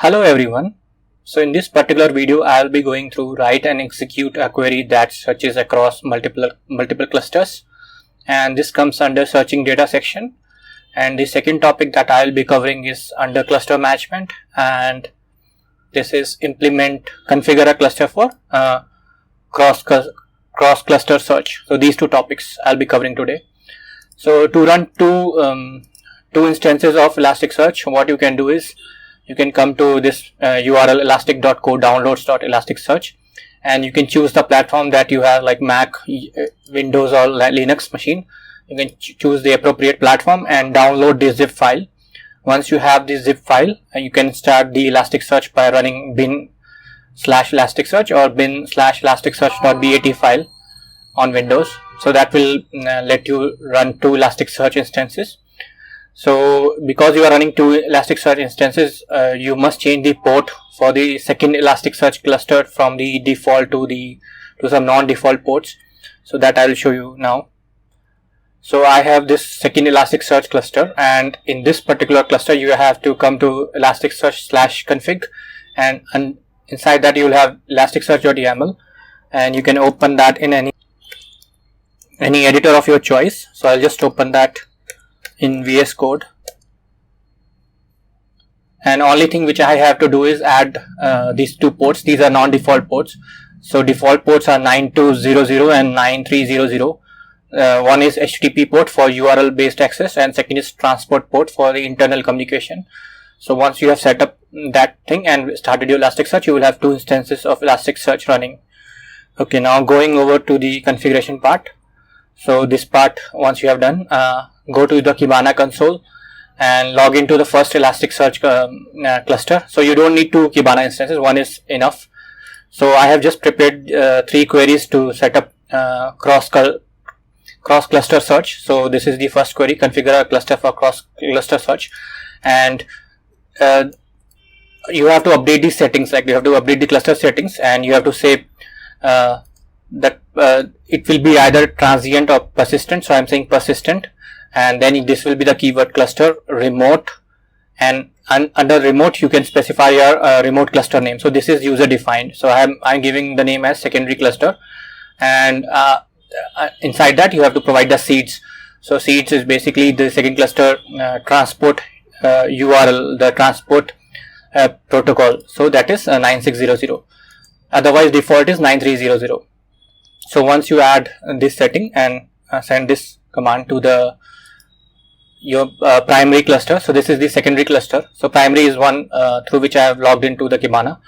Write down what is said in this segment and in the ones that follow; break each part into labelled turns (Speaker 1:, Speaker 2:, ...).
Speaker 1: Hello everyone. So in this particular video, I'll be going through write and execute a query that searches across multiple clusters, and this comes under searching data section. And the second topic that I'll be covering is under cluster management, and this is implement configure a cluster for cross cluster search. So these two topics I'll be covering today. So to run two instances of Elasticsearch, what you can do is you can come to this URL elastic.co downloads.elasticsearch, and you can choose the platform that you have, like Mac, Windows or Linux machine. You can choose the appropriate platform and download the zip file. Once you have the zip file, you can start the Elasticsearch by running bin/elasticsearch or bin/elasticsearch.bat file on Windows. So that will let you run two Elasticsearch instances. So because you are running two Elasticsearch instances, you must change the port for the second Elasticsearch cluster from the default to some non-default ports. So that I will show you now. So I have this second Elasticsearch cluster, and in this particular cluster you have to come to Elasticsearch/config, and inside that you will have Elasticsearch.yaml, and you can open that in any editor of your choice. So I'll just open that in VS Code, and only thing which I have to do is add these two ports. These are non-default ports. So default ports are 9200 and 9300. One is HTTP port for URL based access, and second is transport port for the internal communication. So once you have set up that thing and started your Elasticsearch, you will have two instances of Elasticsearch running. Okay, now going over to the configuration part. So this part, once you have done, go to the Kibana console and log into the first Elasticsearch cluster. So you don't need two Kibana instances, one is enough. So I have just prepared three queries to set up cross cluster search. So this is the first query: configure a cluster for cross cluster search, and you have to update these settings. Like you have to update the cluster settings, and you have to say that it will be either transient or persistent. So I'm saying persistent, and then this will be the keyword cluster remote, and under remote you can specify your remote cluster name. So this is user defined, so I'm giving the name as secondary cluster, and inside that you have to provide the seeds. So seeds is basically the second cluster transport URL, the transport protocol. So that is 9600, otherwise default is 9300. So once you add this setting and send this command to your primary cluster. So this is the secondary cluster. So primary is one through which I have logged into the Kibana.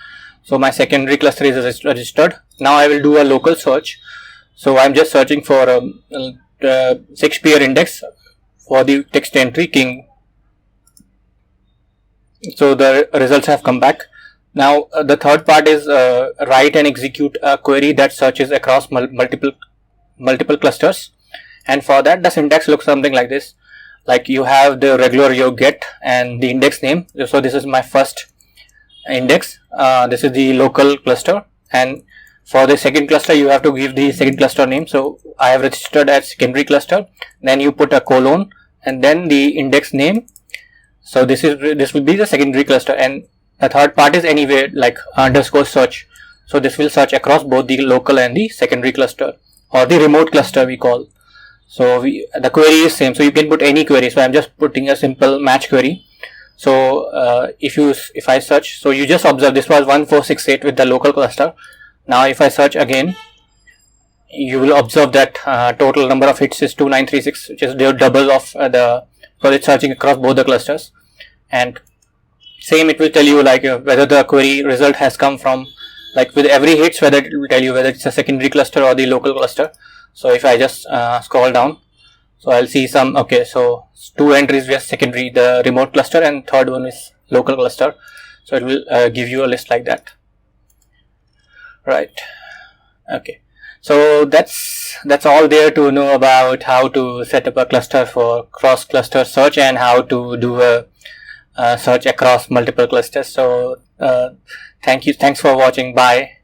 Speaker 1: So my secondary cluster is registered. Now I will do a local search. So I'm just searching for Shakespeare index for the text entry king. So the results have come back. Now the third part is write and execute a query that searches across multiple clusters, and for that the syntax looks something like this. Like you have the regular your get and the index name. So this is my first index, this is the local cluster, and for the second cluster you have to give the second cluster name. So I have registered as secondary cluster, then you put a colon and then the index name. So this will be the secondary cluster, and the third part is anywhere, like underscore search. So this will search across both the local and the secondary cluster, or the remote cluster we call. So the query is same, so you can put any query. So I'm just putting a simple match query. So if I search, so you just observe this was 1468 with the local cluster. Now if I search again, you will observe that total number of hits is 2936, which is the double of because it's searching across both the clusters. And same, it will tell you like whether the query result has come from, like with every hits, whether it will tell you whether it's a secondary cluster or the local cluster. So if I just scroll down, so I'll see some, okay, so two entries were secondary, the remote cluster, and third one is local cluster. So it will give you a list like that, right? Okay, so that's all there to know about how to set up a cluster for cross cluster search and how to do a search across multiple clusters. So thanks for watching. Bye.